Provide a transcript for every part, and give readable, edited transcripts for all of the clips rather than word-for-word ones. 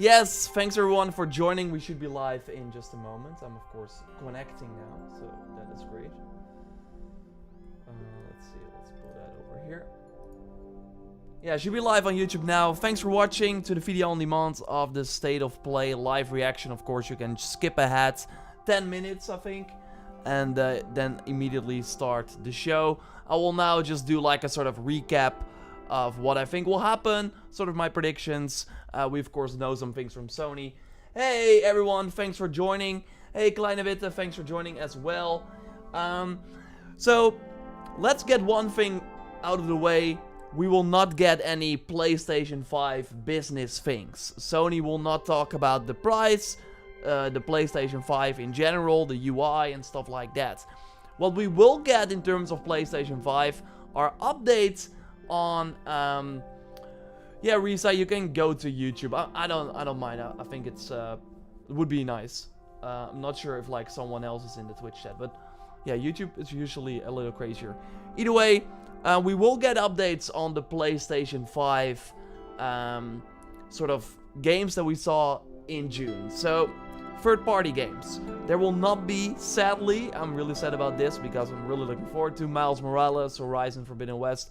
Yes, thanks everyone for joining. We should be live in just a moment. I'm of course connecting now, so that is great. Let's see, let's put that over here. Yeah, should be live on YouTube now. Thanks for watching to the video on demand of the State of Play live reaction. Of course, you can skip ahead 10 minutes, I think, and then immediately start the show. I will now just do like a sort of recap of what I think will happen, sort of my predictions. We of course know some things from Sony. Hey everyone, thanks for joining. Hey Kleine Witte, thanks for joining as well. So let's get one thing out of the way. We will not get any PlayStation 5 business things. Sony will not talk about the price, the PlayStation 5 in general, the UI and stuff like that. What we will get in terms of PlayStation 5 are updates on yeah, Risa, you can go to YouTube. I don't mind. I think it would be nice. I'm not sure if like someone else is in the Twitch chat, but yeah, YouTube is usually a little crazier. Either way, we will get updates on the PlayStation 5 sort of games that we saw in June. So third-party games. There will not be, sadly, I'm really sad about this because I'm really looking forward to Miles Morales, Horizon Forbidden West.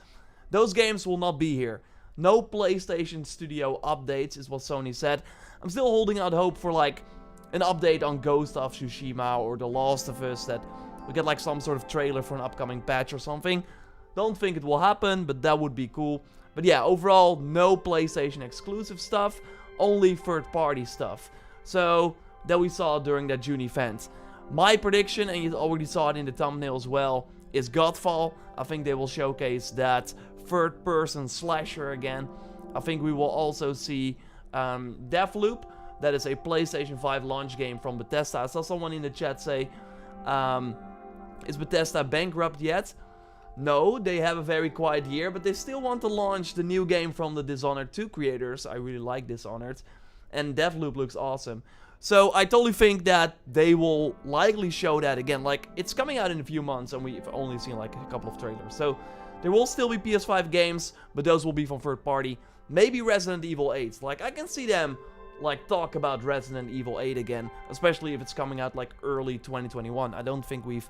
Those games will not be here. No PlayStation Studio updates is what Sony said. I'm still holding out hope for like an update on Ghost of Tsushima or The Last of Us, that we get like some sort of trailer for an upcoming patch or something. Don't think it will happen, but that would be cool. But yeah, overall, no PlayStation exclusive stuff, only third-party stuff. So that we saw during that June event. My prediction, and you already saw it in the thumbnail as well, is Godfall. I think they will showcase that third-person slasher again. I think we will also see Deathloop. That is a PlayStation 5 launch game from Bethesda. I saw someone in the chat say, is Bethesda bankrupt yet? No, they have a very quiet year, but they still want to launch the new game from the Dishonored 2 creators. I really like Dishonored. And Deathloop looks awesome. So I totally think that they will likely show that again. Like, it's coming out in a few months and we've only seen like a couple of trailers. So there will still be PS5 games, but those will be from third party. Maybe Resident Evil 8. Like, I can see them like talk about Resident Evil 8 again, especially if it's coming out like early 2021. I don't think we've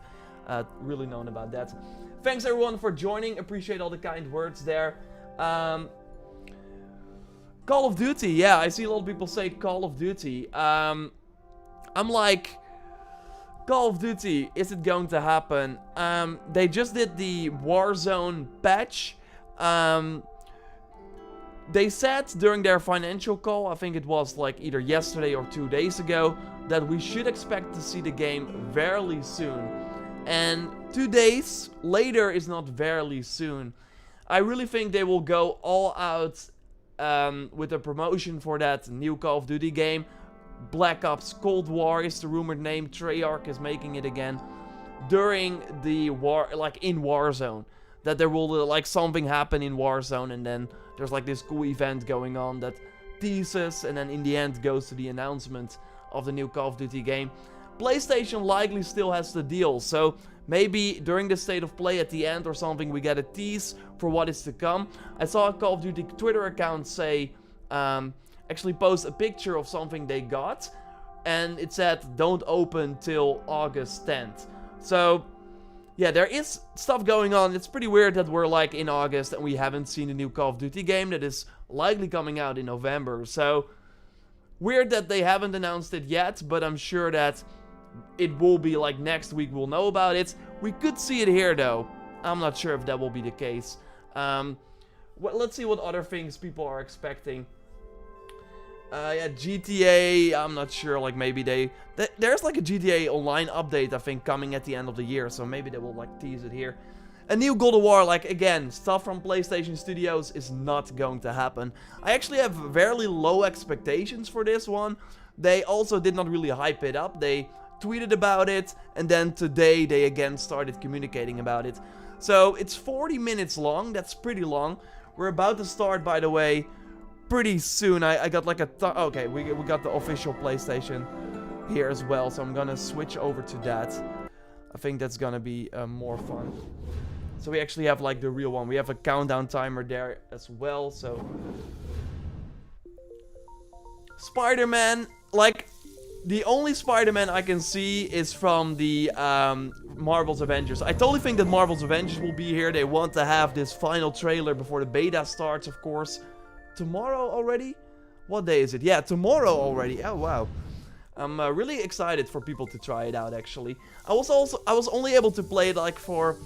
really known about that. Thanks everyone for joining. Appreciate all the kind words there. Call of Duty, yeah, I see a lot of people say Call of Duty. I'm like, Call of Duty, is it going to happen? They just did the Warzone patch. They said during their financial call, I think it was like either yesterday or 2 days ago, that we should expect to see the game very soon. And 2 days later is not very soon. I really think they will go all out with a promotion for that new Call of Duty game. Black Ops Cold War is the rumored name. Treyarch is making it again during the war, like in Warzone. That there will like something happen in Warzone, and then there's like this cool event going on that teases, and then in the end goes to the announcement of the new Call of Duty game. PlayStation likely still has the deal, so maybe during the State of Play at the end or something we get a tease for what is to come. I saw a Call of Duty Twitter account say, actually post a picture of something they got, and it said don't open till August 10th. So yeah, there is stuff going on. It's pretty weird that we're like in August and we haven't seen a new Call of Duty game that is likely coming out in November. So weird that they haven't announced it yet, but I'm sure that it will be like next week we'll know about it. We could see it here though. I'm not sure if that will be the case. Let's see what other things people are expecting. Yeah, GTA, I'm not sure, like maybe there's like a GTA Online update, I think, coming at the end of the year, so maybe they will like tease it here. A new God of War, like again, stuff from PlayStation Studios is not going to happen. I actually have very low expectations for this one. They also did not really hype it up. They tweeted about it, and then today they again started communicating about it. So it's 40 minutes long, that's pretty long. We're about to start, by the way, pretty soon. I got like okay, we got the official PlayStation here as well, so I'm gonna switch over to that. I think that's gonna be more fun. So we actually have like the real one. We have a countdown timer there as well, so Spider-Man, like, the only Spider-Man I can see is from the Marvel's Avengers. I totally think that Marvel's Avengers will be here. They want to have this final trailer before the beta starts, of course. Tomorrow already? What day is it? Yeah, tomorrow already. Oh, wow. I'm really excited for people to try it out, actually. I was only able to play it, like, for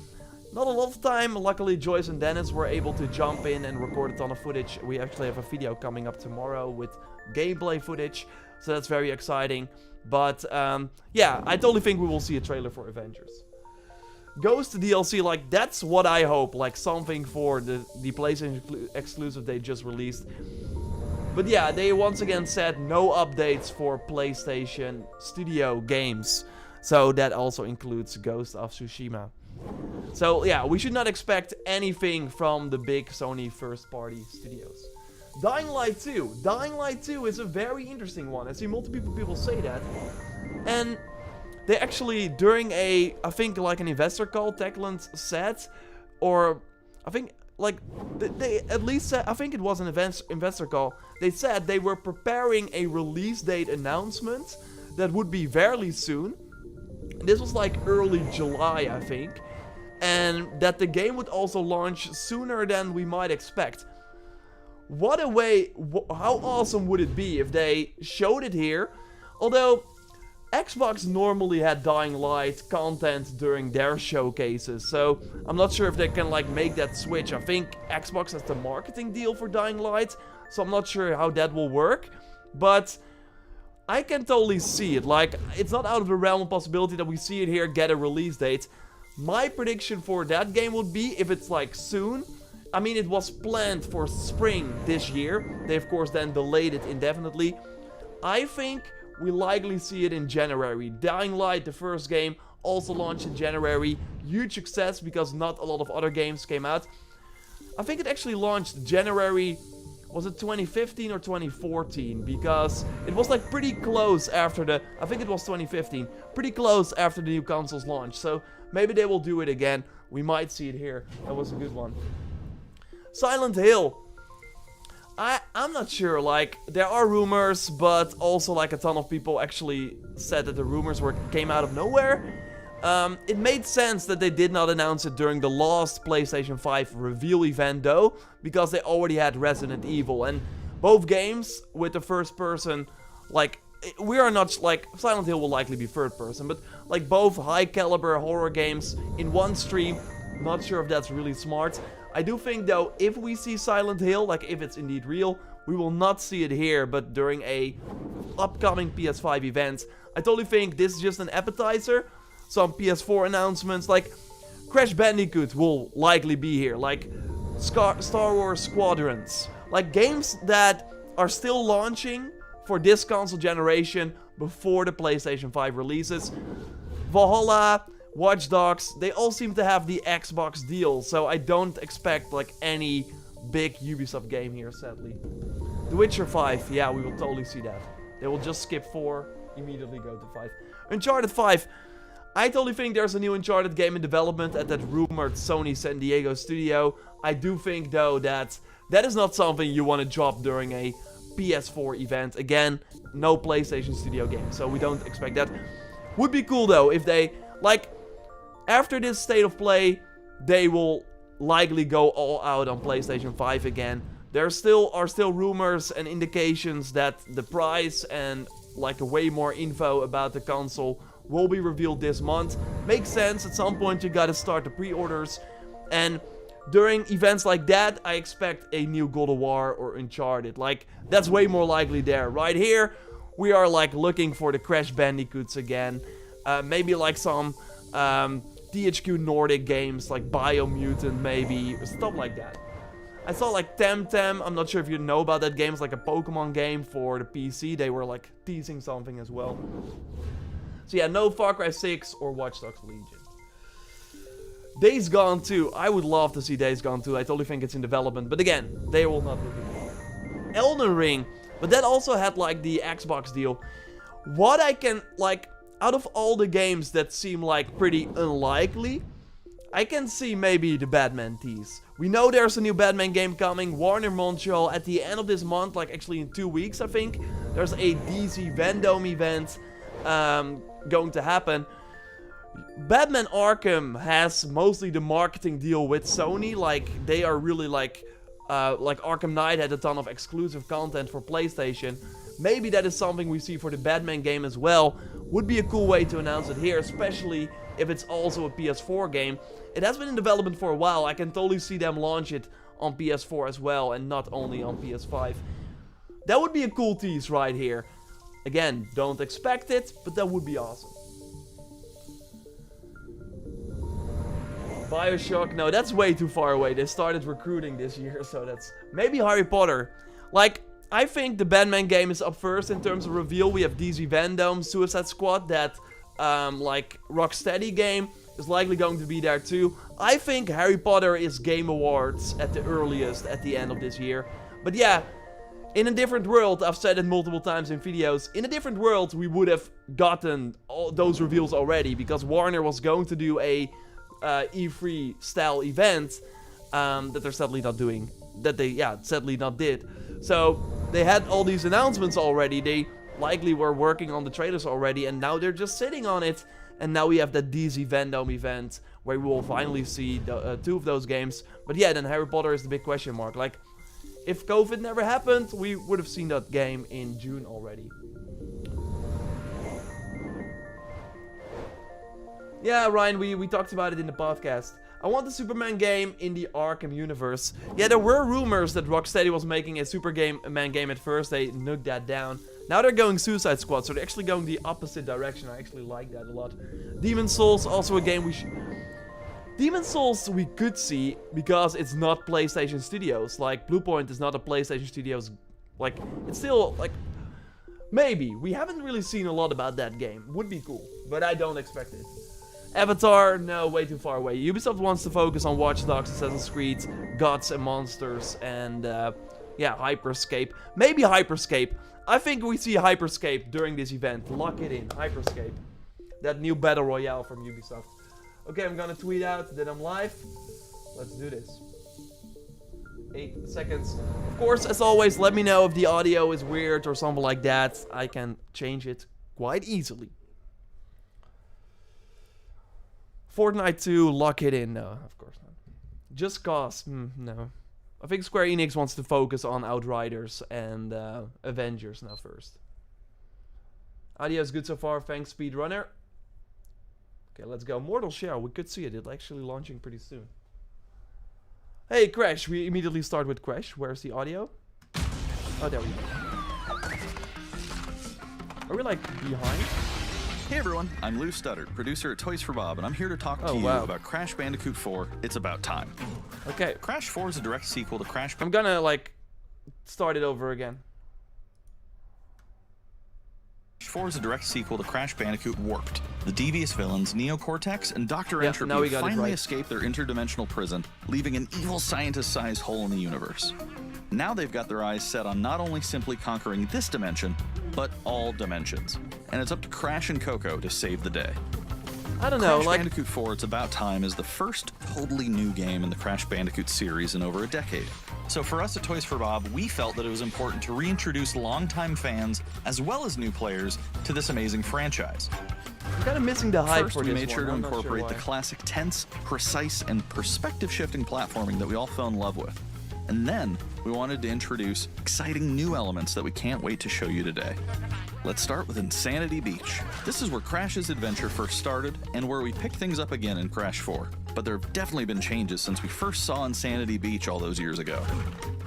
not a lot of time. Luckily, Joyce and Dennis were able to jump in and record a ton of footage. We actually have a video coming up tomorrow with gameplay footage. So that's very exciting. But, yeah, I totally think we will see a trailer for Avengers. Ghost DLC, like, that's what I hope. Like, something for the PlayStation exclusive they just released. But yeah, they once again said no updates for PlayStation Studio games. So that also includes Ghost of Tsushima. So yeah, we should not expect anything from the big Sony first-party studios. Dying Light 2. Dying Light 2 is a very interesting one. I see multiple people say that. And they actually, during I think like an investor call, Techland said, or I think, like, they at least said, I think it was an investor call, they said they were preparing a release date announcement that would be fairly soon. This was like early July, I think. And that the game would also launch sooner than we might expect. What a way, how awesome would it be if they showed it here? Although, Xbox normally had Dying Light content during their showcases, so I'm not sure if they can, like, make that switch. I think Xbox has the marketing deal for Dying Light, so I'm not sure how that will work. But I can totally see it. Like, it's not out of the realm of possibility that we see it here, get a release date. My prediction for that game would be, if it's, like, soon. I mean, it was planned for spring this year. They, of course, then delayed it indefinitely. I think we likely see it in January. Dying Light, the first game, also launched in January. Huge success because not a lot of other games came out. I think it actually launched January, was it 2015 or 2014? Because it was like pretty close after the, I think it was 2015. Pretty close after the new consoles launched. So maybe they will do it again. We might see it here. That was a good one. Silent Hill. I'm not sure, like, there are rumors, but also, like, a ton of people actually said that the rumors came out of nowhere. It made sense that they did not announce it during the last PlayStation 5 reveal event, though, because they already had Resident Evil, and both games with the first person, like, we are not, like, Silent Hill will likely be third person, but, like, both high caliber horror games in one stream, not sure if that's really smart. I do think, though, if we see Silent Hill, like if it's indeed real, we will not see it here, but during a upcoming PS5 event. I totally think this is just an appetizer. Some PS4 announcements, like Crash Bandicoot will likely be here, like Star Wars Squadrons. Like games that are still launching for this console generation before the PlayStation 5 releases. Valhalla, Watch Dogs, they all seem to have the Xbox deal, so I don't expect, like, any big Ubisoft game here, sadly. The Witcher 5, yeah, we will totally see that. They will just skip 4, immediately go to 5. Uncharted 5, I totally think there's a new Uncharted game in development at that rumored Sony San Diego studio. I do think, though, that is not something you want to drop during a PS4 event. Again, no PlayStation studio game, so we don't expect that. Would be cool, though, if they, like, after this State of Play, they will likely go all out on PlayStation 5 again. There are still rumors and indications that the price and, like, way more info about the console will be revealed this month. Makes sense, at some point you gotta start the pre-orders. And during events like that, I expect a new God of War or Uncharted. Like, that's way more likely there. Right here, we are, like, looking for the Crash Bandicoots again. Maybe, like, some THQ Nordic games, like Biomutant maybe, or stuff like that. I saw, like, Temtem, I'm not sure if you know about that game, it's like a Pokemon game for the PC. They were, like, teasing something as well. So yeah, no Far Cry 6 or Watch Dogs Legion. Days Gone 2, I would love to see Days Gone 2, I totally think it's in development, but again, they will not reveal it. Elden Ring, but that also had, like, the Xbox deal. What I can, like, out of all the games that seem like pretty unlikely, I can see maybe the Batman tease. We know there's a new Batman game coming, Warner Montreal, at the end of this month, like actually in 2 weeks, I think. There's a DC Vendome event going to happen. Batman Arkham has mostly the marketing deal with Sony, like they are really like Arkham Knight had a ton of exclusive content for PlayStation. Maybe that is something we see for the Batman game as well. Would be a cool way to announce it here, especially if it's also a PS4 game. It has been in development for a while. I can totally see them launch it on PS4 as well and not only on PS5. That would be a cool tease right here. Again, don't expect it, but that would be awesome. BioShock, no, that's way too far away. They started recruiting this year, so that's... Maybe Harry Potter. Like, I think the Batman game is up first in terms of reveal. We have DC Vendome, Suicide Squad, that, like, Rocksteady game is likely going to be there too. I think Harry Potter is Game Awards at the earliest at the end of this year. But yeah, in a different world, I've said it multiple times in videos, in a different world we would have gotten all those reveals already, because Warner was going to do a E3 style event that they're sadly not doing, that they sadly not did. So they had all these announcements already, they likely were working on the trailers already, and now they're just sitting on it. And now we have that DC Vendome event where we will finally see the, 2 of those games. But yeah, then Harry Potter is the big question mark. Like, if COVID never happened, we would have seen that game in June already. Yeah, Ryan, we talked about it in the podcast. I want the Superman game in the Arkham universe. Yeah, there were rumors that Rocksteady was making a Superman game at first. They nuked that down. Now they're going Suicide Squad, so they're actually going the opposite direction. I actually like that a lot. Demon's Souls, also a game we should... Demon's Souls we could see, because it's not PlayStation Studios. Like, Bluepoint is not a PlayStation Studios... Like, it's still, like... Maybe. We haven't really seen a lot about that game. Would be cool, but I don't expect it. Avatar, no, way too far away. Ubisoft wants to focus on Watch Dogs, Assassin's Creed, Gods and Monsters, and, yeah, Hyperscape. Maybe Hyperscape. I think we see Hyperscape during this event. Lock it in. Hyperscape. That new Battle Royale from Ubisoft. Okay, I'm gonna tweet out that I'm live. Let's do this. 8 seconds. Of course, as always, let me know if the audio is weird or something like that. I can change it quite easily. Fortnite 2, lock it in. No, of course not. Just Cause. No. I think Square Enix wants to focus on Outriders and Avengers now first. Audio is good so far, thanks Speedrunner. Okay, let's go. Mortal Shell, we could see it. It's actually launching pretty soon. Hey, Crash. We immediately start with Crash. Where's the audio? Oh, there we go. Are we, like, behind? Hey everyone, I'm Lou Studdard, producer at Toys for Bob, and I'm here to talk to you about Crash Bandicoot 4, It's About Time. Okay. Crash 4 is a direct sequel to Crash... I'm gonna, like, start it over again. Crash 4 is a direct sequel to Crash Bandicoot Warped. The devious villains, Neo Cortex and Dr. Entropy finally escape their interdimensional prison, leaving an evil scientist-sized hole in the universe. Now they've got their eyes set on not only simply conquering this dimension, but all dimensions. And it's up to Crash and Coco to save the day. I don't know, Crash Bandicoot 4 It's About Time is the first totally new game in the Crash Bandicoot series in over a decade. So for us at Toys for Bob, we felt that it was important to reintroduce longtime fans, as well as new players, to this amazing franchise. I'm kind of missing the hype First, for this we made sure to one. incorporate the classic tense, precise, and perspective-shifting platforming that we all fell in love with. And then, we wanted to introduce exciting new elements that we can't wait to show you today. Let's start with Insanity Beach. This is where Crash's adventure first started, and where we picked things up again in Crash 4. But there have definitely been changes since we first saw Insanity Beach all those years ago.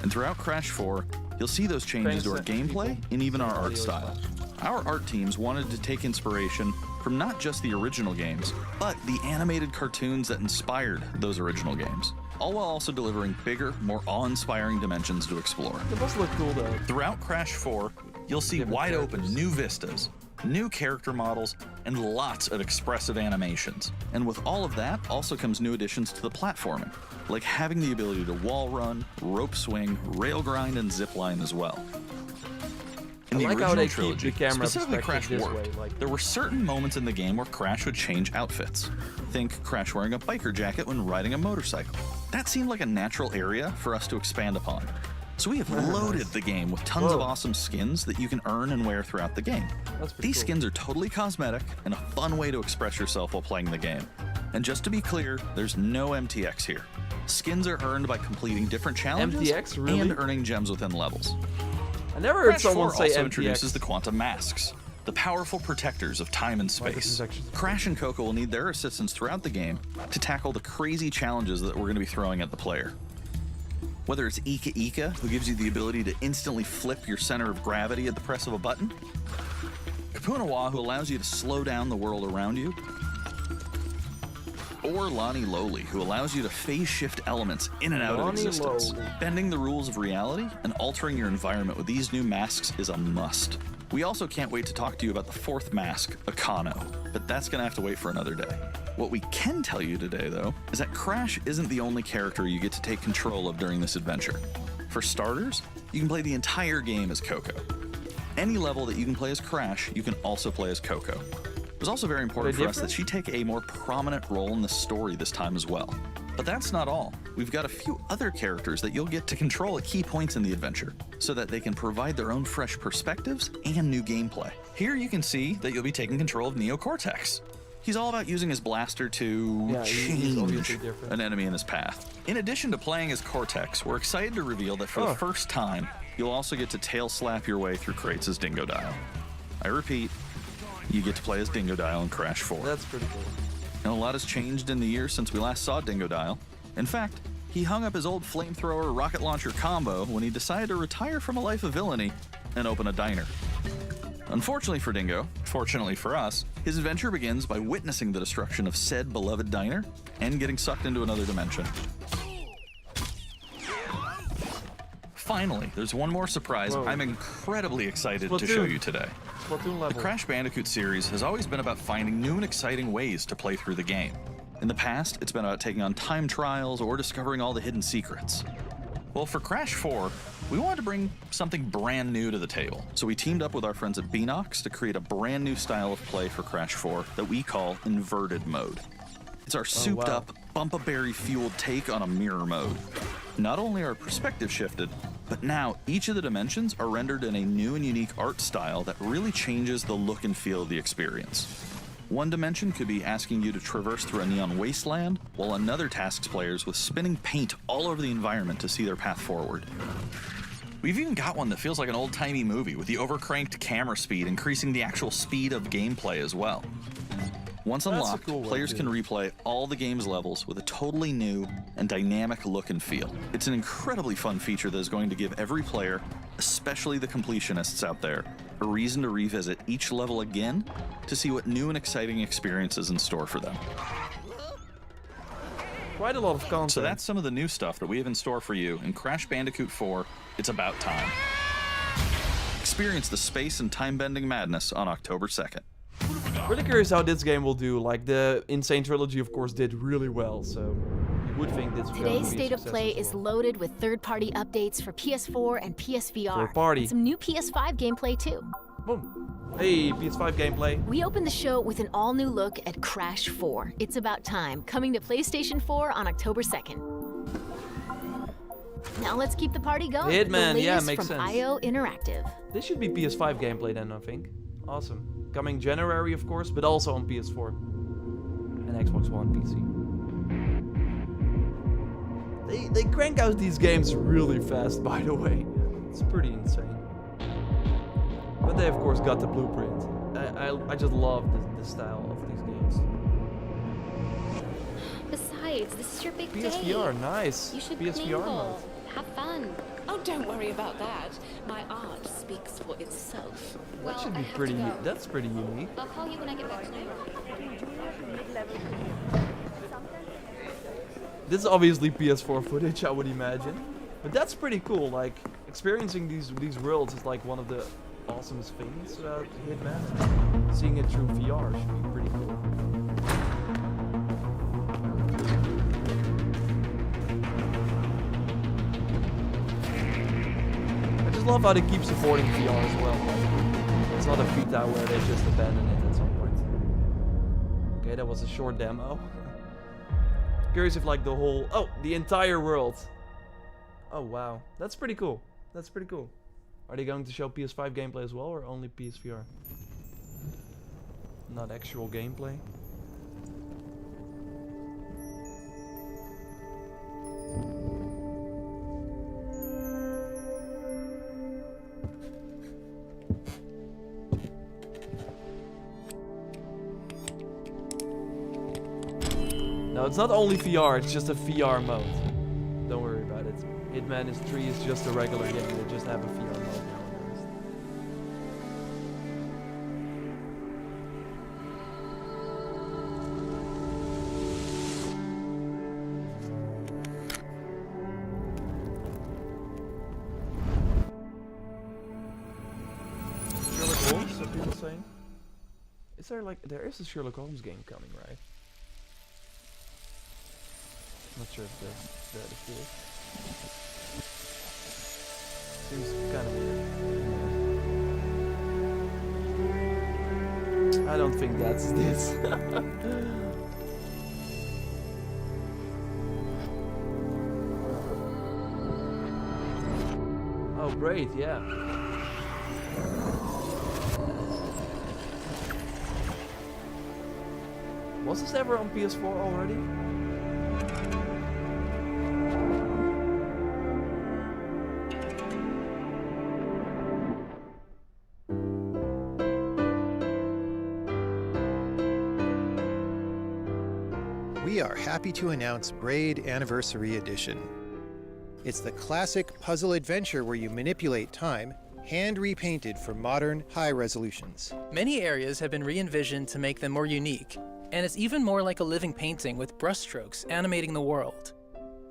And throughout Crash 4, you'll see those changes to our gameplay and even our art style. Our art teams wanted to take inspiration from not just the original games, but the animated cartoons that inspired those original games. All while also delivering bigger, more awe-inspiring dimensions to explore. It must look cool though. Throughout Crash 4, you'll see wide-open new vistas, new character models, and lots of expressive animations. And with all of that, also comes new additions to the platforming, like having the ability to wall run, rope swing, rail grind, and zip line as well. In the like how original they trilogy, keep the camera specifically Crash perspective this Warped, way, like... there were certain moments in the game where Crash would change outfits. Think Crash wearing a biker jacket when riding a motorcycle. That seemed like a natural area for us to expand upon. So we have loaded the game with tons of awesome skins that you can earn and wear throughout the game. These skins are totally cosmetic and a fun way to express yourself while playing the game. And just to be clear, there's no MTX here. Skins are earned by completing different challenges MTX, really? and earning gems within levels. I never heard Crash someone 4 say also MTX. introduces the quantum masks, the powerful protectors of time and space. Crash and Coco will need their assistance throughout the game to tackle the crazy challenges that we're going to be throwing at the player. Whether it's Ika Ika, who gives you the ability to instantly flip your center of gravity at the press of a button, Kapunawa, who allows you to slow down the world around you, or Lonnie Lowly, who allows you to phase shift elements in and out of existence. Bending the rules of reality and altering your environment with these new masks is a must. We also can't wait to talk to you about the fourth mask, Akano, but that's gonna have to wait for another day. What we can tell you today, though, is that Crash isn't the only character you get to take control of during this adventure. For starters, you can play the entire game as Coco. Any level that you can play as Crash, you can also play as Coco. It was also very important for us that she take a more prominent role in the story this time as well. But that's not all. We've got a few other characters that you'll get to control at key points in the adventure, so that they can provide their own fresh perspectives and new gameplay. Here you can see that you'll be taking control of Neo Cortex. He's all about using his blaster to change an enemy in his path. In addition to playing as Cortex, we're excited to reveal that for the first time, you'll also get to tail slap your way through crates as Dingodile. I repeat, you get to play as Dingodile in Crash 4. That's pretty cool. And a lot has changed in the years since we last saw Dingodile. In fact, he hung up his old flamethrower rocket launcher combo when he decided to retire from a life of villainy and open a diner. Unfortunately for Dingo, fortunately for us, his adventure begins by witnessing the destruction of said beloved diner and getting sucked into another dimension. Finally, there's one more surprise I'm incredibly excited to show you today. The Crash Bandicoot series has always been about finding new and exciting ways to play through the game. In the past, it's been about taking on time trials or discovering all the hidden secrets. Well, for Crash 4, we wanted to bring something brand new to the table. So we teamed up with our friends at Beanox to create a brand new style of play for Crash 4 that we call Inverted Mode. It's our souped-up, bumpa-berry-fueled take on a mirror mode. Not only are perspectives shifted, but now each of the dimensions are rendered in a new and unique art style that really changes the look and feel of the experience. One dimension could be asking you to traverse through a neon wasteland, while another tasks players with spinning paint all over the environment to see their path forward. We've even got one that feels like an old-timey movie, with the overcranked camera speed increasing the actual speed of gameplay as well. Once unlocked, players can replay all the game's levels with a totally new and dynamic look and feel. It's an incredibly fun feature that is going to give every player, especially the completionists out there, a reason to revisit each level again to see what new and exciting experiences in store for them. Quite a lot of content. So that's some of the new stuff that we have in store for you in Crash Bandicoot 4, It's About Time. Experience the space and time-bending madness on October 2nd. Really curious how this game will do. Like, the Insane Trilogy, of course, did really well, so you would think this would Today's State of Play is loaded with third-party updates for PS4 and PSVR. Third-party. And some new PS5 gameplay, too. Boom. Hey, PS5 gameplay. We opened the show with an all-new look at Crash 4. It's About Time, coming to PlayStation 4 on October 2nd. Now let's keep the party going. Hitman, yeah, makes from sense. IO Interactive. This should be PS5 gameplay then, I think. Awesome. Coming January, of course, but also on PS4 and Xbox One PC. They crank out these games really fast, by the way. It's pretty insane. But they, of course, got the blueprint. I just love the style of these games. Besides, this is your big day. PSVR, nice. You should PSVR mode. mingle. Have fun. Oh, don't worry about that. My art speaks for itself. That should be pretty. That's pretty unique. I'll call you when I get back to New York. This is obviously PS4 footage, I would imagine, but that's pretty cool. Like, experiencing these worlds is like one of the awesomest things about Hitman. Seeing it through VR should be pretty cool. I just love how they keep supporting VR as well. Like, it's not a beta where they just abandon it at some point. Okay, that was a short demo. Curious if like the whole... Oh, the entire world. Oh, wow. That's pretty cool. That's pretty cool. Are they going to show PS5 gameplay as well, or only PSVR? Not actual gameplay. No, it's not only VR, it's just a VR mode. Don't worry about it. Hitman 3 is just a regular game, they just have a VR mode now. Sherlock Holmes, what people saying? Is there like, there is a Sherlock Holmes game coming, right? Not sure if that is good. Seems kind of weird. I don't think that's this. Oh, great, yeah. Was this ever on PS4 already? We are happy to announce Braid Anniversary Edition. It's the classic puzzle adventure where you manipulate time, hand repainted for modern, high resolutions. Many areas have been re-envisioned to make them more unique, and it's even more like a living painting with brushstrokes animating the world.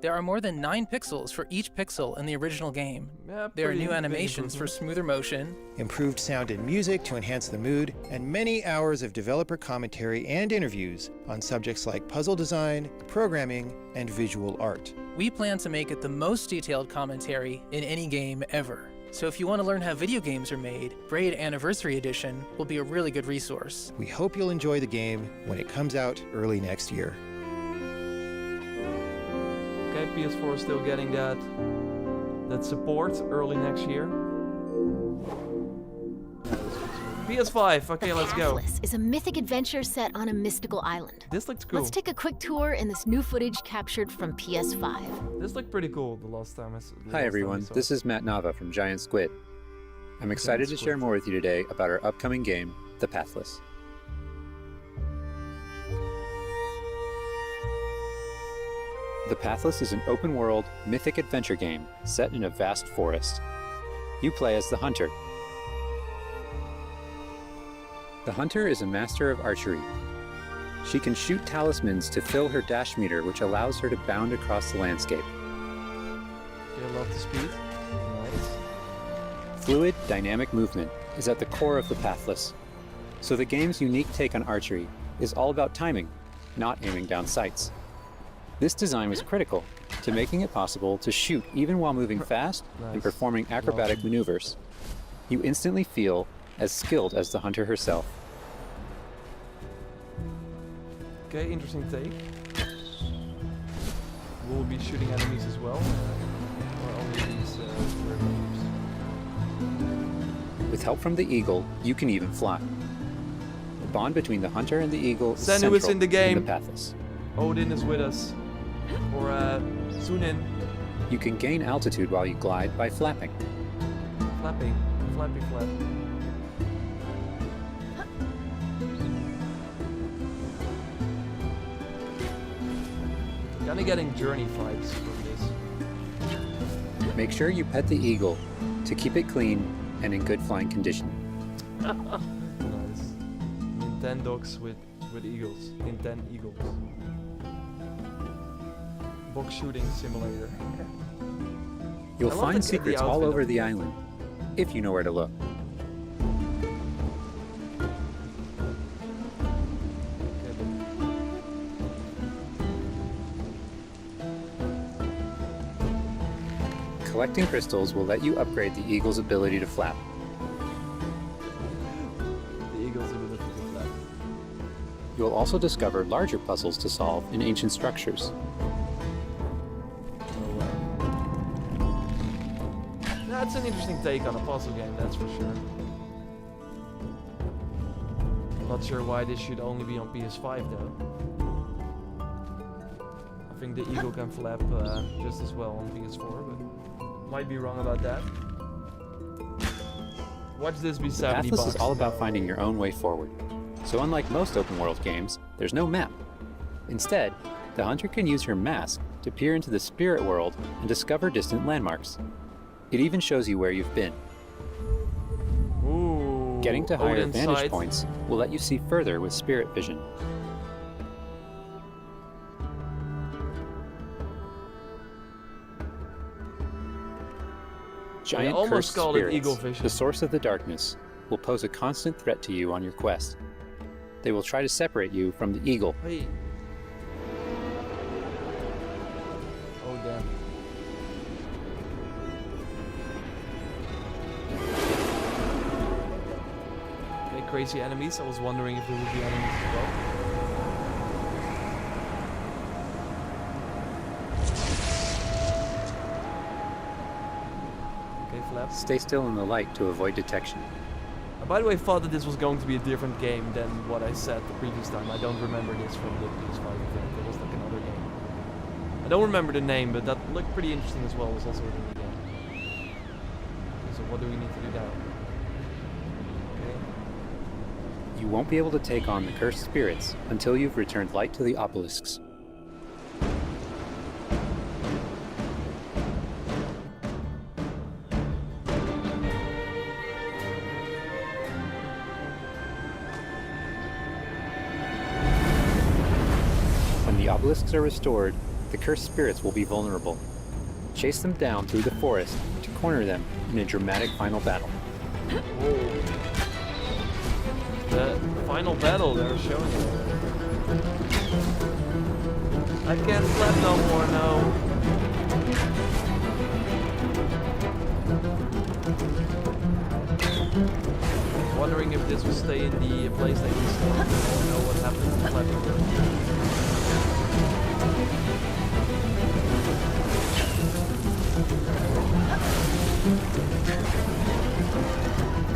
There are more than 9 pixels for each pixel in the original game. Yeah, There are pretty new big animations for improvement. smoother motion, Improved sound and music to enhance the mood, and many hours of developer commentary and interviews on subjects like puzzle design, programming, and visual art. We plan to make it the most detailed commentary in any game ever. So if you want to learn how video games are made, Braid Anniversary Edition will be a really good resource. We hope you'll enjoy the game when it comes out early next year. Okay, PS4 is still getting that support early next year. PS5, okay, let's go. Pathless is a mythic adventure set on a mystical island. This looks cool. Let's take a quick tour in this new footage captured from PS5. This looked pretty cool the last time I saw. Hi everyone, this is Matt Nava from Giant Squid. I'm excited to share more with you today about our upcoming game, The Pathless. The Pathless is an open-world, mythic adventure game set in a vast forest. You play as the Hunter. The Hunter is a master of archery. She can shoot talismans to fill her dash meter, which allows her to bound across the landscape. Okay, love the speed. Nice. Fluid, dynamic movement is at the core of the Pathless. So the game's unique take on archery is all about timing, not aiming down sights. This design was critical to making it possible to shoot even while moving fast and Nice. performing acrobatic maneuvers. You instantly feel as skilled as the hunter herself. Okay, interesting take. Will we be shooting enemies as well? Or only these waves? With help from the eagle, you can even fly. The bond between the hunter and the eagle is Senu central is in the game. in the Pathless. Odin is with us. Or Sunin. You can gain altitude while you glide by flapping. Flapping. Flappy flap. Kinda getting Journey vibes from this. Make sure you pet the eagle to keep it clean and in good flying condition. Nice. Nintendogs with eagles. Nintendo eagles. Box shooting simulator. You'll I love find the secrets all outfit over of the island, if you know where to look. Collecting crystals will let you upgrade the eagle's ability to flap. eagles in the flap. You'll also discover larger puzzles to solve in ancient structures. That's an interesting take on a puzzle game, that's for sure. Not sure why this should only be on PS5 though. I think the eagle can flap just as well on PS4, but might be wrong about that. Watch this be 70 Pathless bucks. is all about finding your own way forward. So unlike most open world games, there's no map. Instead, the hunter can use her mask to peer into the spirit world and discover distant landmarks. It even shows you where you've been. Ooh, Getting to higher Odin's vantage sight. points will let you see further with spirit vision. Giant almost cursed called it spirits, eagle vision. the source of the darkness, will pose a constant threat to you on your quest. They will try to separate you from the eagle. Hey. Oh damn. Okay, crazy enemies. I was wondering if there would be enemies as well. Okay, flaps. Stay still in the light to avoid detection. I, by the way, thought that this was going to be a different game than what I said the previous time. I don't remember this from the PS5 event. It was like another game. I don't remember the name, but that looked pretty interesting as well. It was also a new game. Okay, so what do we need to do now? Okay. You won't be able to take on the cursed spirits until you've returned light to the obelisks. When the obelisks are restored, the cursed spirits will be vulnerable. Chase them down through the forest to corner them in a dramatic final battle. Whoa. The final battle they're showing us. I can't flap no more, no. Wondering if this will stay in the PlayStation Store. I don't know what happened to the platform.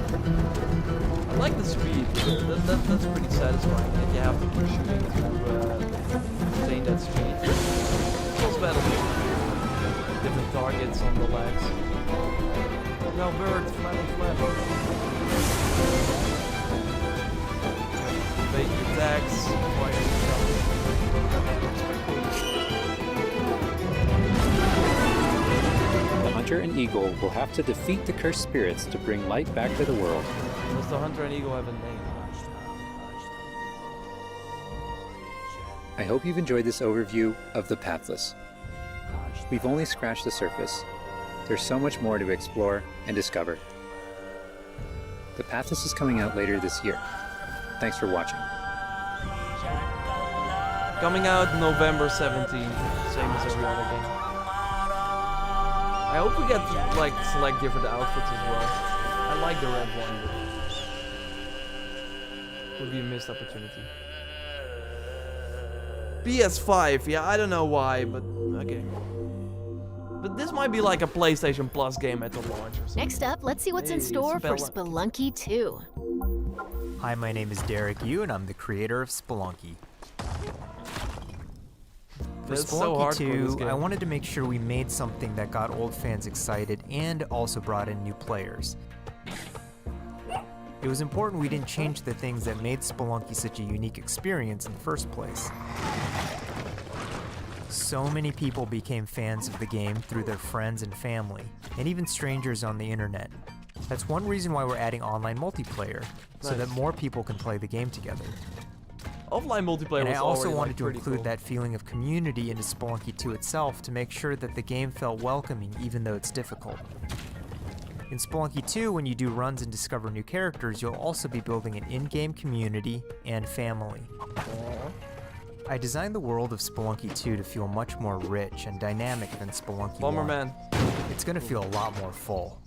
I like the speed. That's pretty satisfying. That you have to keep shooting to maintain that speed. Close battle. Different targets on the legs. No bird, flat and flat. Bait attacks, fire yourself. The hunter and eagle will have to defeat the cursed spirits to bring light back to the world. Does the hunter and eagle have a name? I hope you've enjoyed this overview of the Pathless. We've only scratched the surface. There's so much more to explore and discover. The Pathless is coming out later this year. Thanks for watching. Coming out November 17th, same as every other game. I hope we get to like select different outfits as well. I like the red one, but would be a missed opportunity. PS5, yeah, I don't know why, but okay. But this might be like a PlayStation Plus game at the launch or something. Next up, let's see what's in Hey, store for Spelunky. Spelunky 2. Hi, my name is Derek Yu, and I'm the creator of Spelunky. For That's so hard Spelunky for this 2, game. I wanted to make sure we made something that got old fans excited and also brought in new players. It was important we didn't change the things that made Spelunky such a unique experience in the first place. So many people became fans of the game through their friends and family, and even strangers on the internet. That's one reason why we're adding online multiplayer, so that Nice. more people can play the game together. Offline multiplayer And was I also already, wanted like, to pretty include cool. that feeling of community into Spelunky 2 itself to make sure that the game felt welcoming even though it's difficult. In Spelunky 2, when you do runs and discover new characters, you'll also be building an in-game community and family. I designed the world of Spelunky 2 to feel much more rich and dynamic than Spelunky 1. Bomberman. It's gonna feel a lot more full.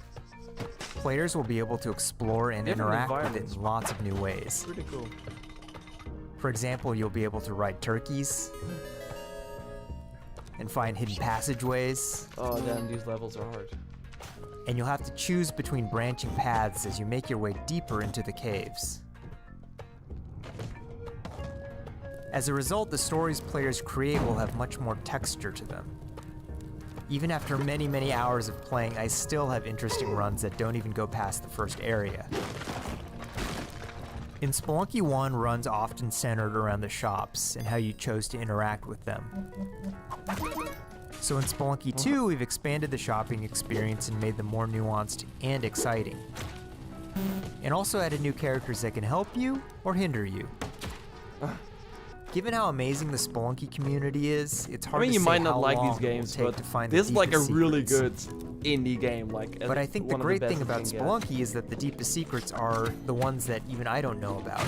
Players will be able to explore and Different interact with it environments. in lots of new ways. Pretty cool. For example, you'll be able to ride turkeys and find hidden passageways, Oh damn, these levels are hard. and you'll have to choose between branching paths as you make your way deeper into the caves. As a result, the stories players create will have much more texture to them. Even after many, many hours of playing, I still have interesting runs that don't even go past the first area. In Spelunky 1, runs often centered around the shops and how you chose to interact with them. So in Spelunky 2, we've expanded the shopping experience and made them more nuanced and exciting. And also added new characters that can help you or hinder you. Given how amazing the Spelunky community is, it's I hard mean, to you say might how not like long these it will games, take but to find this the is like a deepest really secrets. good indie game. Like, But I think the one of great best thing you about can get. Spelunky is that the deepest secrets are the ones that even I don't know about.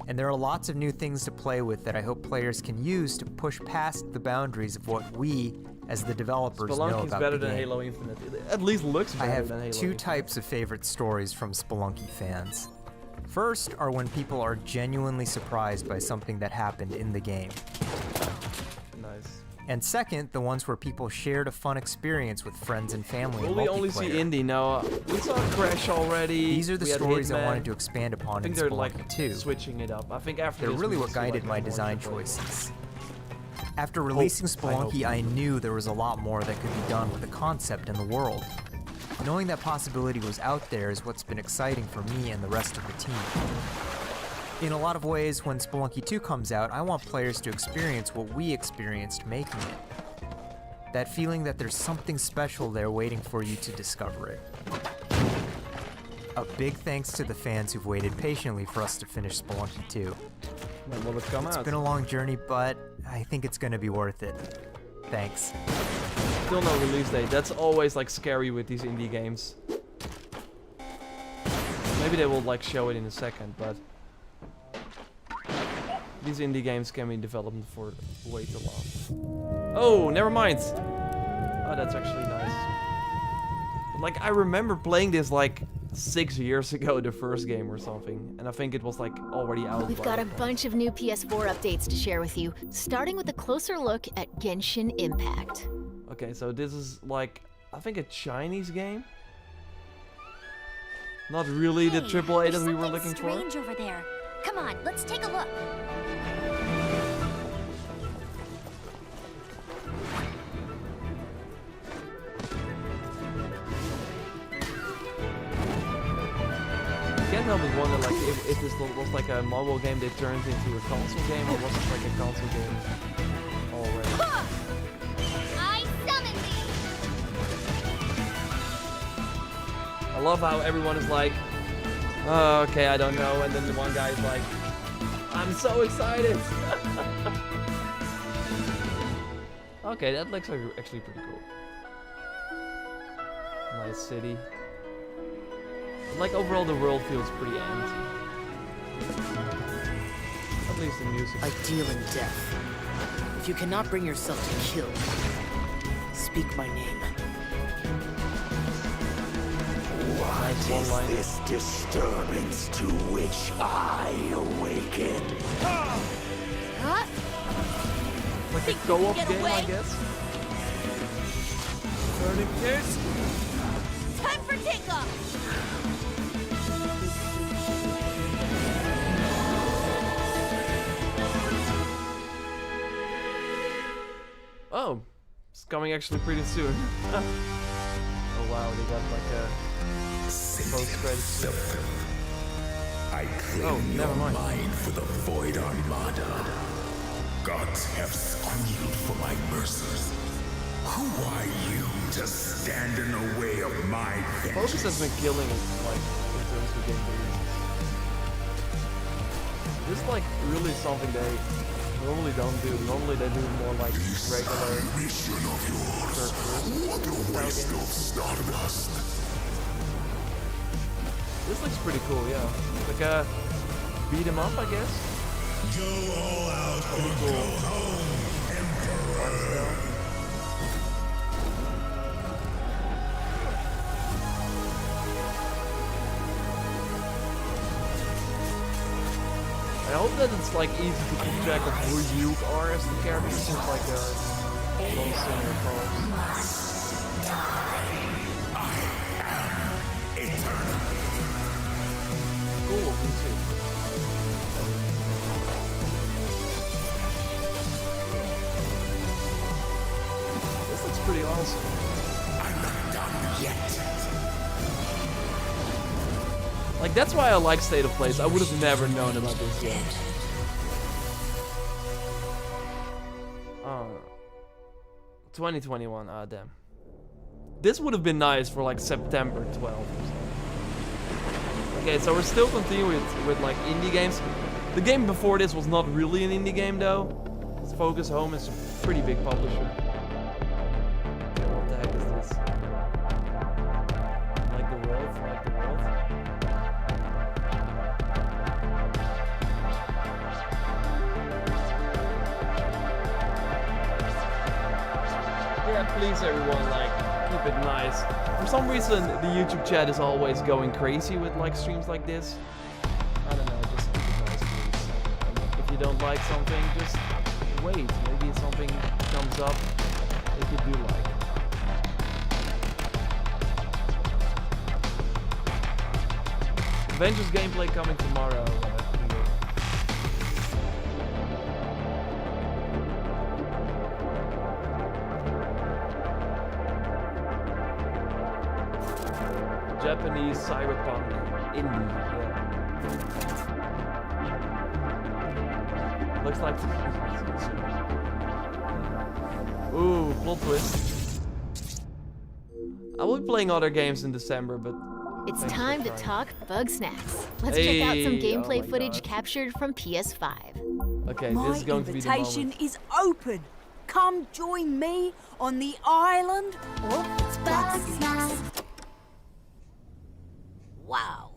And there are lots of new things to play with that I hope players can use to push past the boundaries of what we, as the developers, know Spelunky's about better the than game. Halo Infinite. It at least looks I better than have Halo two Infinite. types of favorite stories from Spelunky fans. First are when people are genuinely surprised by something that happened in the game. Nice. And second, the ones where people shared a fun experience with friends and family in Will we only see multiplayer. indie now? We saw Crash already. These are the we had stories I Hitman. wanted to expand I upon in think they're Spelunky like 2. switching it up. I think after They're this really we what will see, guided like, my more design gameplay. choices. After releasing I hope. Spelunky, I knew there was a lot more that could be done with the concept and the world. Knowing that possibility was out there is what's been exciting for me and the rest of the team. In a lot of ways, when Spelunky 2 comes out, I want players to experience what we experienced making it. That feeling that there's something special there waiting for you to discover it. A big thanks to the fans who've waited patiently for us to finish Spelunky 2. When will it come It's out? been a long journey, but I think it's gonna be worth it. Thanks. Still no release date. That's always like scary with these indie games. Maybe they will like show it in a second, but these indie games can be in development for way too long. Oh, never mind. Oh, that's actually nice. But, like, I remember playing this like 6 years ago, the first game or something, and I think it was like already out. We've by got a that point. bunch of new PS4 updates to share with you, starting with a closer look at Genshin Impact. Okay, so this is like, I think a Chinese game. Not really the AAA that we were looking for. Strange over there. Come on, let's take a look. I can't help but wonder, like, if this was like a mobile game they turned into a console game, or was it like a console game already? I summon thee. I love how everyone is like, oh, okay, I don't know, and then the one guy is like, I'm so excited! Okay, that looks like actually pretty cool. Nice city. Like, overall the world feels pretty empty. At least the music. I deal in death. If you cannot bring yourself to kill, speak my name. Nice one line. This disturbance to which I awaken. Huh? Like a co-op game, I guess? Burning kiss? Time for takeoff. Oh, it's coming actually pretty soon. Oh wow, they got like a post-credits scene. I claim Oh, never your mind. mind for the Void Armada. Gods have squealed for my mercies. Who are you to stand in the way of my Focus has vengeance? been killing it, like, in terms of game releases. This is like really something they normally don't do. Normally they do more like regular Mission of yours. What a waste of stardust. This looks pretty cool, yeah. Like a beat 'em up, I guess. Go all out Pretty or cool. go home, Emperor. Art style. I hope that it's like easy to keep track of who you are as the character, since like there are so similar colors. Cool, me too. This looks pretty awesome. I'm not done yet. Like, that's why I like State of Plays. I would have never known about this game. 2021, damn. This would have been nice for like September 12th or something. Okay, so we're still continuing with like indie games. The game before this was not really an indie game though. Focus Home is a pretty big publisher. Okay, what the heck is this? Like the world? Like the world? Yeah, please everyone, like, keep it nice. For some reason, the YouTube chat is always going crazy with like streams like this. I don't know, just keep it nice, please. And if you don't like something, just wait. Maybe something comes up that you do like. Avengers gameplay coming tomorrow. Japanese cyberpunk indie, yeah. Looks like. Ooh, plot twist. I will be playing other games in December, but. It's time to talk Bug Snacks. Let's check out some gameplay footage captured from PS5. Okay, this is going to be the moment. My invitation is open. Come join me on the island of Bug Snacks. Wow,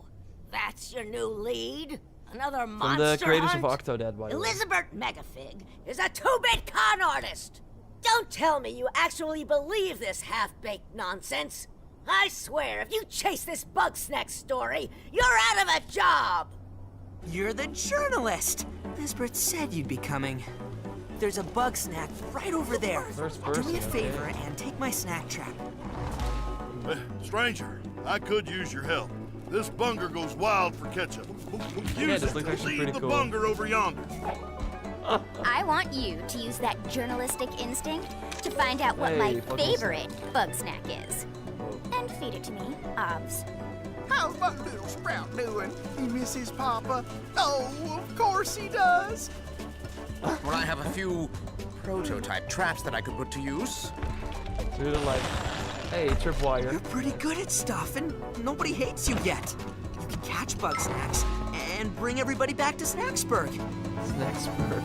that's your new lead? Another From monster the creators hunt? of Octodad, by the way. Elizabeth Megafig is a 2-bit con artist! Don't tell me you actually believe this half-baked nonsense! I swear, if you chase this Bug Snack story, you're out of a job! You're the journalist! Lisbeth said you'd be coming. There's a Bug Snack right over there. Do me a favor and take my snack trap. Stranger, I could use your help. This bunger goes wild for ketchup. Use it to lead the bunger over yonder. I want you to use that journalistic instinct to find out what my favorite bug snack is. And feed it to me, obs. How's my little sprout doing? He misses Papa? Oh, of course he does. Well, I have a few prototype traps that I could put to use. Dude, like, hey, Tripwire. You're pretty good at stuff, and nobody hates you yet. You can catch Bug Snacks and bring everybody back to Snacksburg. Snacksburg.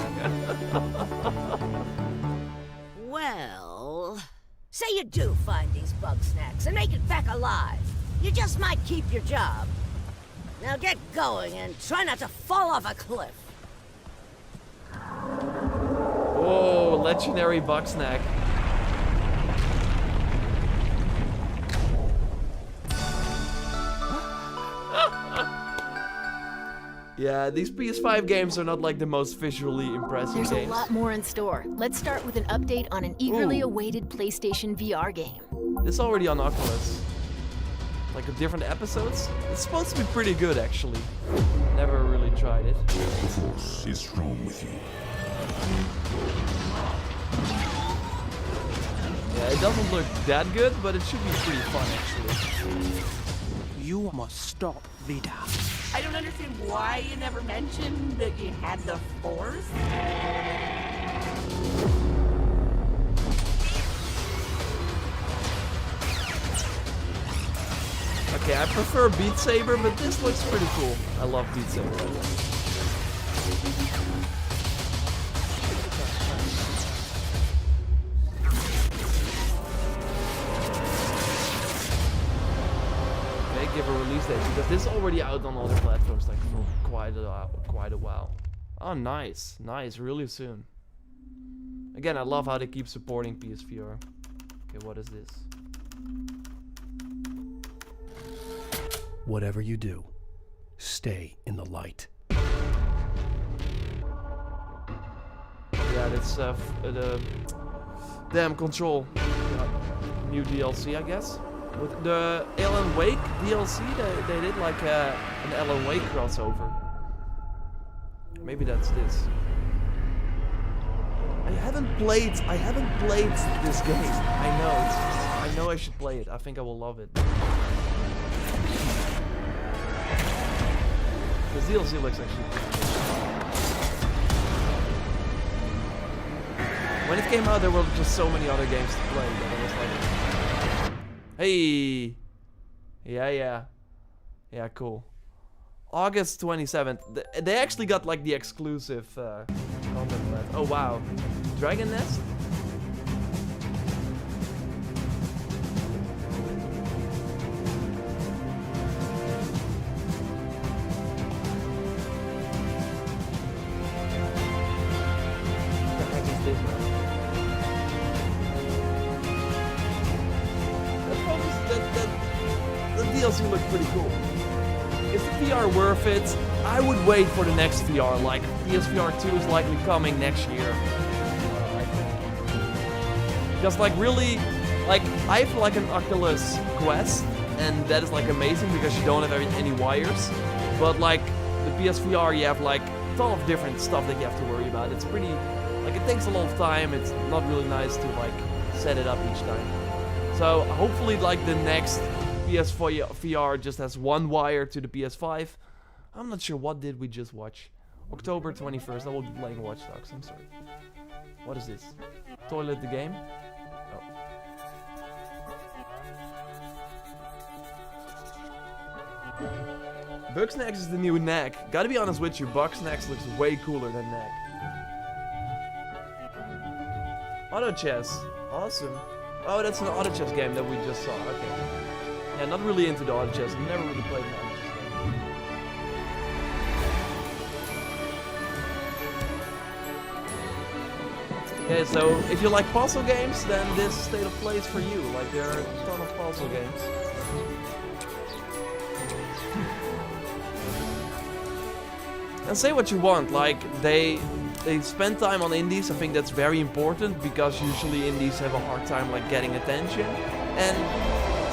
Well, say you do find these Bug Snacks and make it back alive. You just might keep your job. Now get going and try not to fall off a cliff. Whoa, legendary Bug Snack. Yeah, these PS5 games are not like the most visually impressive There's games. a lot more in store. Let's start with an update on an eagerly awaited PlayStation VR game. This is already on Oculus. Like different episodes. It's supposed to be pretty good, actually. Never really tried it. The Force is strong with you. Yeah, it doesn't look that good, but it should be pretty fun, actually. You must stop Vida. I don't understand why you never mentioned that you had the Force. Okay, I prefer Beat Saber, but this looks pretty cool. I love Beat Saber. Okay, give a release date, because this is already out on other platforms like for quite a while. Oh, nice, nice, really soon. Again, I love how they keep supporting PSVR. Okay, what is this? Whatever you do, stay in the light. yeah, that's the damn Control new DLC, I guess. With the Alan Wake DLC, they did like an Alan Wake crossover. Maybe that's this. I haven't played this game. I know I should play it. I think I will love it. This DLC looks actually pretty cool. When it came out, there were just so many other games to play that I was like, hey, yeah, cool. August 27th. They actually got like the exclusive content for that. Oh wow, Dragon Nest. The DLC looked pretty cool. Is the VR worth it? I would wait for the next VR. Like PSVR 2 is likely coming next year. I think. Because like really, like I have like an Oculus Quest, and that is like amazing because you don't have any wires. But like the PSVR, you have like a ton of different stuff that you have to worry about. It's pretty, like it takes a lot of time. It's not really nice to like set it up each time. So hopefully like the next PS4 VR just has one wire to the PS5. I'm not sure, what did we just watch? October 21st, I will be playing Watch Dogs, I'm sorry. What is this? Toilet the game? Oh. Bugsnax is the new neck. Gotta be honest with you, Bugsnax looks way cooler than neck. Auto chess, awesome. Oh, that's an auto chess game that we just saw, okay. Yeah, not really into the auto chess, never really played an auto chess game. Okay, so if you like puzzle games, then this State of Play is for you. Like, there are a ton of puzzle games. And say what you want, like, they spend time on indies. I think that's very important because usually indies have a hard time like getting attention. And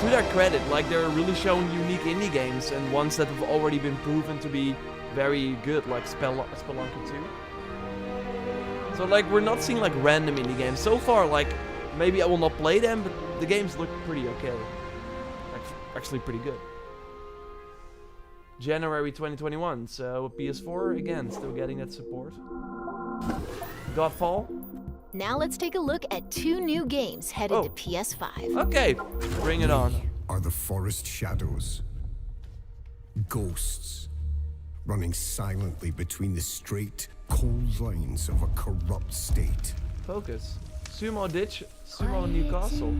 to their credit, like they're really showing unique indie games and ones that have already been proven to be very good, like Spelunky 2. So like we're not seeing like random indie games. So far, like maybe I will not play them, but the games look pretty okay. Actually pretty good. January 2021, so PS4 again, still getting that support. Godfall. Now let's take a look at 2 new games headed to PS5. Okay, bring it on. Are the forest shadows, ghosts, running silently between the straight, cold lines of a corrupt state. Focus. Sumo Ditch, Sumo Newcastle.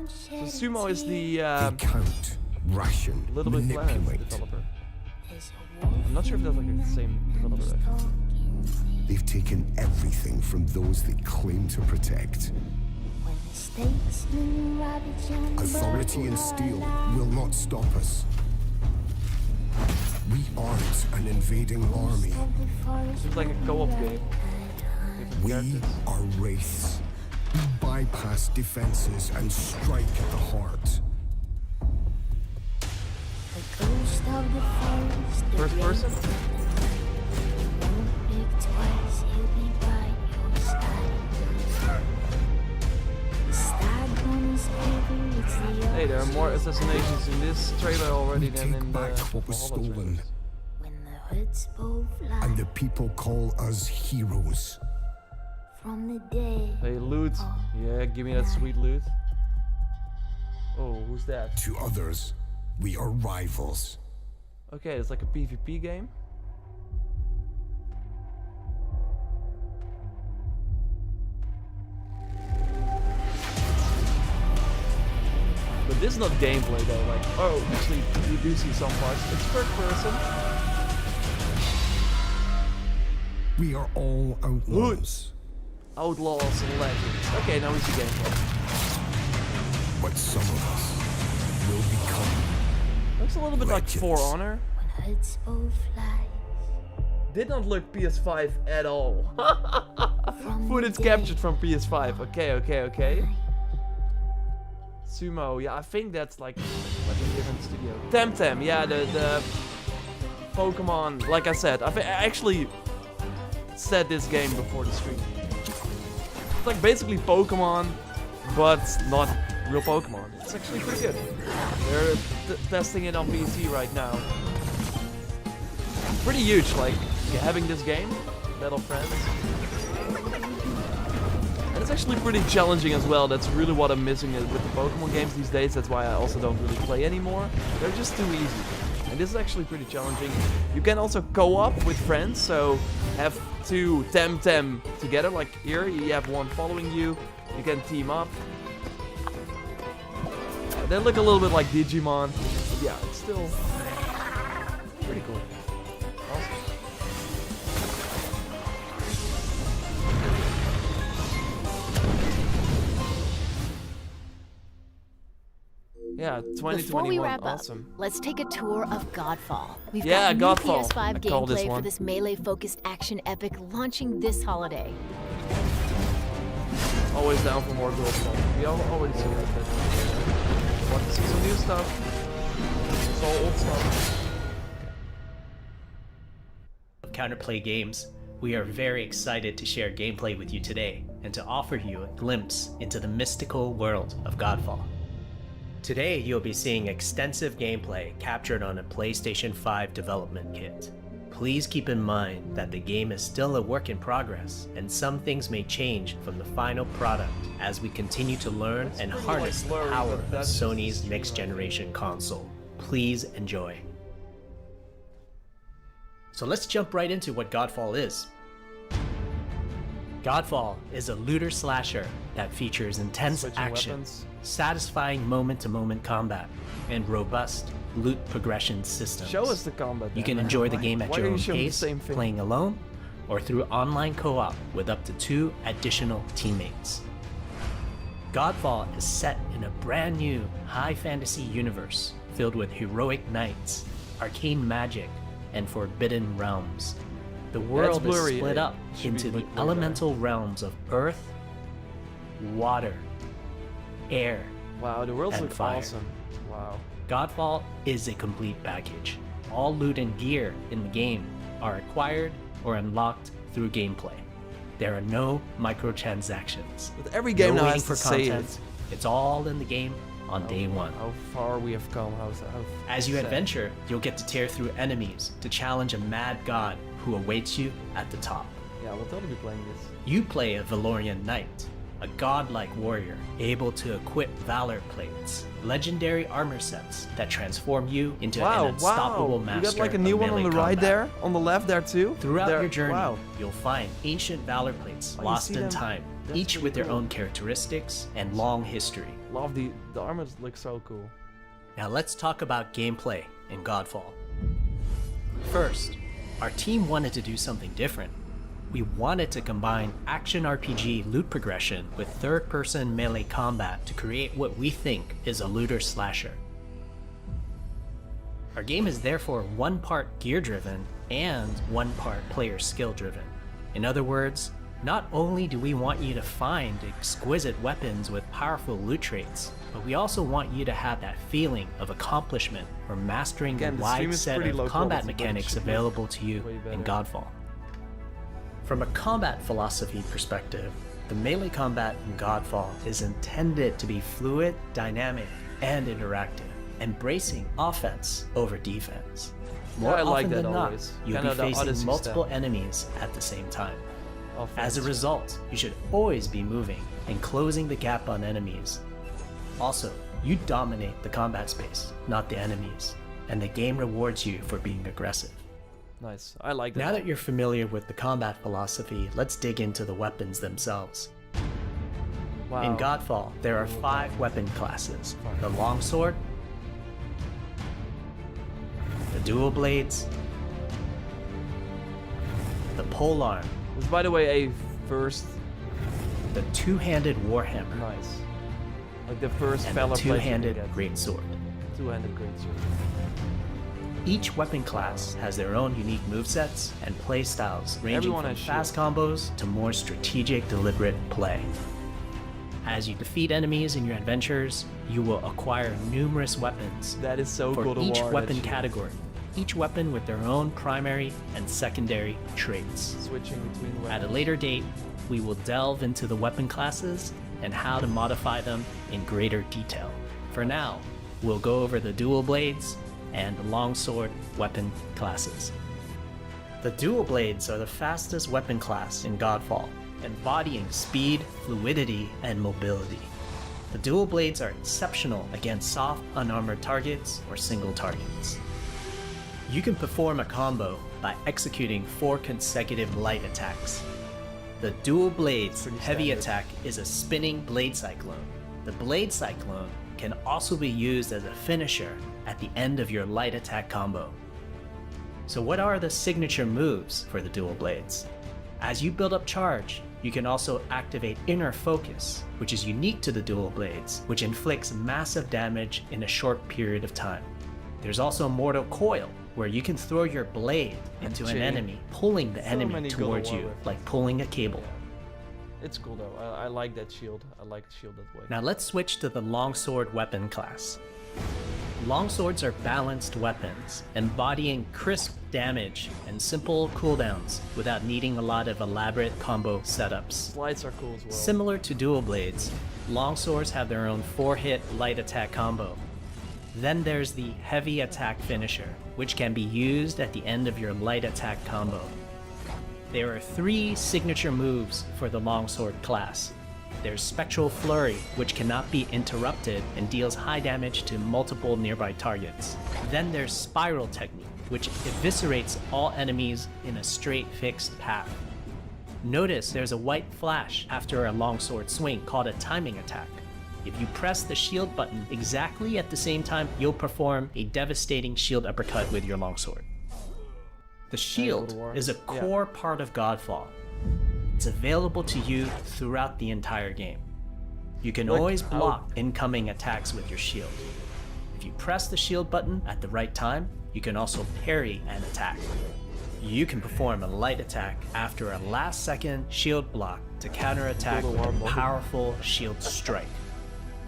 So Sumo is the they count, ration, Little Big Planet developer. I'm not sure if that's like the same developer. They've taken everything from those they claim to protect. Authority and steel will not stop us. We aren't an invading army. It's like a co-op game. We are wraiths. We bypass defenses and strike at the heart. First person? Hey, there are more assassinations in this trailer already than in the what was stolen. And the people call us heroes. Hey, loot. Yeah, give me that sweet loot. Oh, who's that? To others, we are rivals. Okay, it's like a PvP game. But this is not gameplay though, like, oh, actually, you do see some parts. It's first person. We are all outlaws. Outlaws and legends. Okay, now we see gameplay. But some of us will become Looks a little bit legends. like For Honor. Did not look PS5 at all. Footage captured from PS5. Okay. Sumo, yeah, I think that's like a different studio. Temtem, yeah, the Pokemon. Like I said, I actually said this game before the stream. It's like basically Pokemon, but not real Pokemon. It's actually pretty good. They're testing it on PC right now. Pretty huge, like having this game, Battle Friends. And it's actually pretty challenging as well. That's really what I'm missing with the Pokemon games these days. That's why I also don't really play anymore. They're just too easy. And this is actually pretty challenging. You can also co-op with friends, so have two Temtem together. Like here, you have one following you. You can team up. They look a little bit like Digimon. But yeah, it's still pretty cool. Awesome. Yeah, 2021. Before we wrap awesome. up, let's take a tour of Godfall. We've Yeah, got Godfall. new PS5 I call this gameplay one. for this melee-focused action epic launching this holiday. Always down for more Godfall. We already see that, but want to see some new stuff. It's all old stuff. Counterplay Games, we are very excited to share gameplay with you today and to offer you a glimpse into the mystical world of Godfall. Today you'll be seeing extensive gameplay captured on a PlayStation 5 development kit. Please keep in mind that the game is still a work in progress and some things may change from the final product as we continue to learn and harness the power of Sony's next generation console. Please enjoy. So let's jump right into what Godfall is. Godfall is a looter slasher that features intense action, satisfying moment-to-moment combat, and robust loot progression systems. Show us the combat. You can enjoy the game at Why your are you own showing the pace, same thing? playing alone, or through online co-op with up to 2 additional teammates. Godfall is set in a brand new high fantasy universe filled with heroic knights, arcane magic, and forbidden realms. The world is split up into the elemental realms of earth, water, air, wow, the worlds and look fire. awesome. Wow. Godfall is a complete package. All loot and gear in the game are acquired or unlocked through gameplay. There are no microtransactions. With every game no now waiting has for to say content. it. It's all in the game on day one. How far we have come. As you adventure, you'll get to tear through enemies to challenge a mad god who awaits you at the top. Yeah, we'll totally be playing this. You play a Valorian knight, a godlike warrior able to equip valor plates, legendary armor sets that transform you into an unstoppable master. You got like a new of one on melee the right combat. there, on the left there too. Throughout your journey, wow. you'll find ancient valor plates Oh, you lost see in them? time, That's each pretty with their cool. own characteristics and long history. Love the armors look so cool. Now let's talk about gameplay in Godfall. First, our team wanted to do something different. We wanted to combine action RPG loot progression with third-person melee combat to create what we think is a looter slasher. Our game is therefore one part gear-driven and one part player skill-driven. In other words, not only do we want you to find exquisite weapons with powerful loot traits, but we also want you to have that feeling of accomplishment or mastering Again, the the stream wide is set pretty of low combat quality, but it mechanics should look available to you way in better. Godfall. From a combat philosophy perspective, the melee combat in Godfall is intended to be fluid, dynamic, and interactive, embracing offense over defense. More Yeah, I like often that than not, always. you'll Kinda be the facing Odyssey multiple style. enemies at the same time. As a Offense. result, you should always be moving and closing the gap on enemies. Also, you dominate the combat space, not the enemies, and the game rewards you for being aggressive. Nice. I like that. Now that you're familiar with the combat philosophy, let's dig into the weapons themselves. Wow. In Godfall, there are 5 weapon classes: the longsword, the dual blades, the polearm, This is, by the way, a first. the two-handed warhammer, Nice. Like the first and valor the plate you two-handed can get. greatsword. Two-handed greatsword. Each weapon class has their own unique movesets and play styles, ranging from fast combos to more strategic, deliberate play. As you defeat enemies in your adventures, you will acquire numerous weapons that is so for cool to each watch, weapon category, each weapon with their own primary and secondary traits. Switching between weapons. At a later date, we will delve into the weapon classes and how to modify them in greater detail. For now, we'll go over the dual blades and the longsword weapon classes. The dual blades are the fastest weapon class in Godfall, embodying speed, fluidity, and mobility. The dual blades are exceptional against soft, unarmored targets or single targets. You can perform a combo by executing 4 consecutive light attacks. The dual blades heavy attack is a spinning blade cyclone. The blade cyclone can also be used as a finisher at the end of your light attack combo. So what are the signature moves for the dual blades? As you build up charge, you can also activate Inner Focus, which is unique to the dual blades, which inflicts massive damage in a short period of time. There's also Mortal Coil, where you can throw your blade into an enemy, pulling the enemy towards you, like pulling a cable. It's cool though. I like that shield. I like the shield that way. Now let's switch to the longsword weapon class. Longswords are balanced weapons, embodying crisp damage and simple cooldowns without needing a lot of elaborate combo setups. Slides are cool as well. Similar to dual blades, longswords have their own 4-hit light attack combo. Then there's the heavy attack finisher, which can be used at the end of your light attack combo. There are 3 signature moves for the longsword class. There's Spectral Flurry, which cannot be interrupted and deals high damage to multiple nearby targets. Then there's Spiral Technique, which eviscerates all enemies in a straight fixed path. Notice there's a white flash after a longsword swing called a timing attack. If you press the shield button exactly at the same time, you'll perform a devastating shield uppercut with your longsword. The shield is a core part of Godfall. It's available to you throughout the entire game. You can always block incoming attacks with your shield. If you press the shield button at the right time, you can also parry an attack. You can perform a light attack after a last-second shield block to counterattack with a powerful shield strike.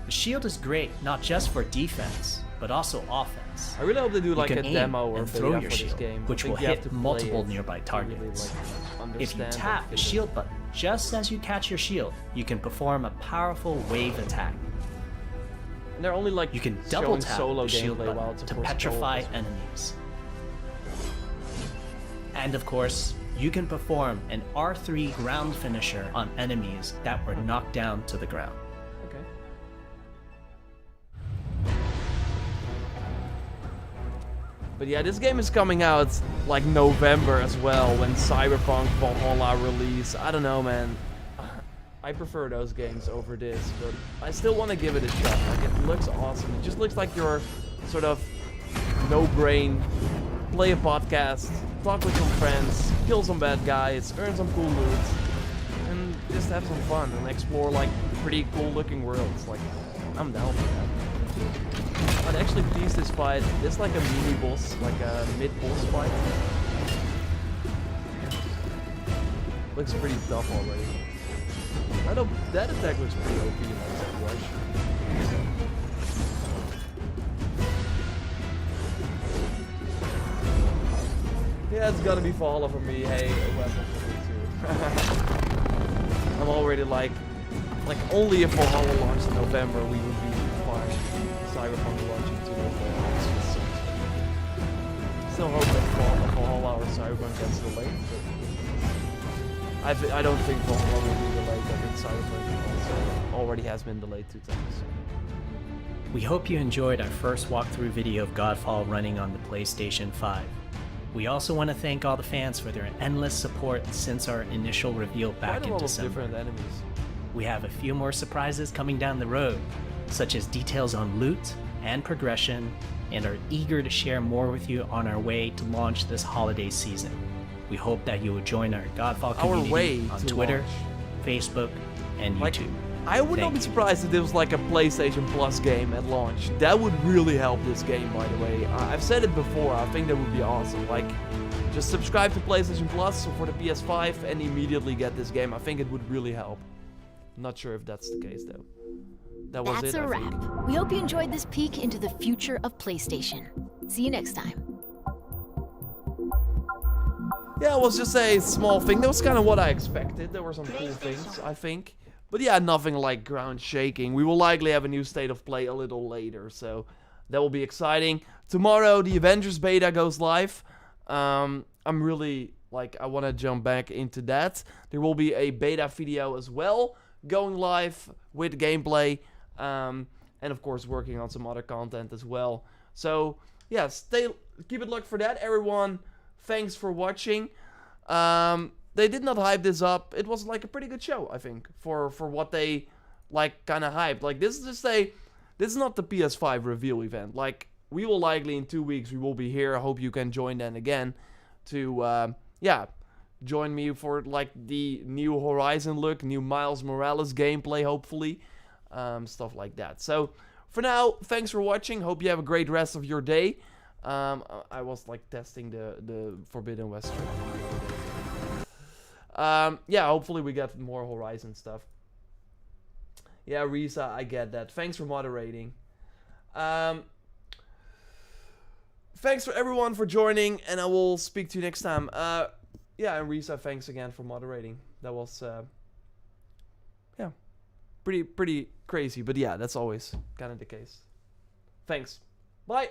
The shield is great not just for defense, but also offense. I really hope they do like a demo or and throw your for shield, this game. which will hit multiple nearby targets. If you tap the shield button just as you catch your shield, you can perform a powerful wave attack. And they're only like you can double tap solo the shield gameplay button to petrify enemies. And of course, you can perform an R3 ground finisher on enemies that were knocked down to the ground. But yeah, this game is coming out like November as well, when Cyberpunk Valhalla release. I don't know, man. I prefer those games over this, but I still want to give it a shot. Like, it looks awesome. It just looks like your sort of no-brain, play a podcast, talk with some friends, kill some bad guys, earn some cool loot, and just have some fun and explore like pretty cool-looking worlds. Like, I'm down for that. I'd actually please this fight. It's like a mini boss, like a mid-boss fight. Looks pretty tough already. That attack looks pretty OP in that situation. Yeah, it's gotta be Valhalla for me. Hey, a weapon for me too. I'm already like only if Valhalla launched in November, we would be fine. Cyberpunk launching to November. Still hope that Valhalla or Cyberpunk gets delayed, but I don't think Valhalla will be delayed. I think Cyberpunk also already has been delayed 2 times. We hope you enjoyed our first walkthrough video of Godfall running on the PlayStation 5. We also want to thank all the fans for their endless support since our initial reveal back in December. Different enemies. We have a few more surprises coming down the road, such as details on loot and progression, and are eager to share more with you on our way to launch this holiday season. We hope that you will join our Godfall community on Twitter, Facebook, and YouTube. I would not be surprised if there was like a PlayStation Plus game at launch. That would really help this game, by the way. I've said it before, I think that would be awesome. Like, just subscribe to PlayStation Plus for the PS5 and immediately get this game. I think it would really help. Not sure if that's the case, though. That's a wrap. We hope you enjoyed this peek into the future of PlayStation. See you next time. Yeah, it was just a small thing. That was kind of what I expected. There were some cool things, I think. But yeah, nothing like ground shaking. We will likely have a new State of Play a little later, so that will be exciting. Tomorrow, the Avengers beta goes live. I'm really, like, I want to jump back into that. There will be a beta video as well going live with gameplay. And of course, working on some other content as well. So, yeah, keep it locked for that, everyone. Thanks for watching. They did not hype this up. It was like a pretty good show, I think, for what they like kind of hyped. Like, this is not the PS5 reveal event. Like, we will likely in 2 weeks we will be here. I hope you can join then again to join me for like the new Horizon look, new Miles Morales gameplay, hopefully, stuff like that. So for now, thanks for watching. Hope you have a great rest of your day. I was like testing the Forbidden West. Yeah, hopefully we get more Horizon stuff. Yeah, Risa, I get that. Thanks for moderating. Thanks for everyone for joining, and I will speak to you next time. Yeah, and Risa, thanks again for moderating. That was, yeah, pretty crazy, but yeah, that's always kind of the case. Thanks. Bye.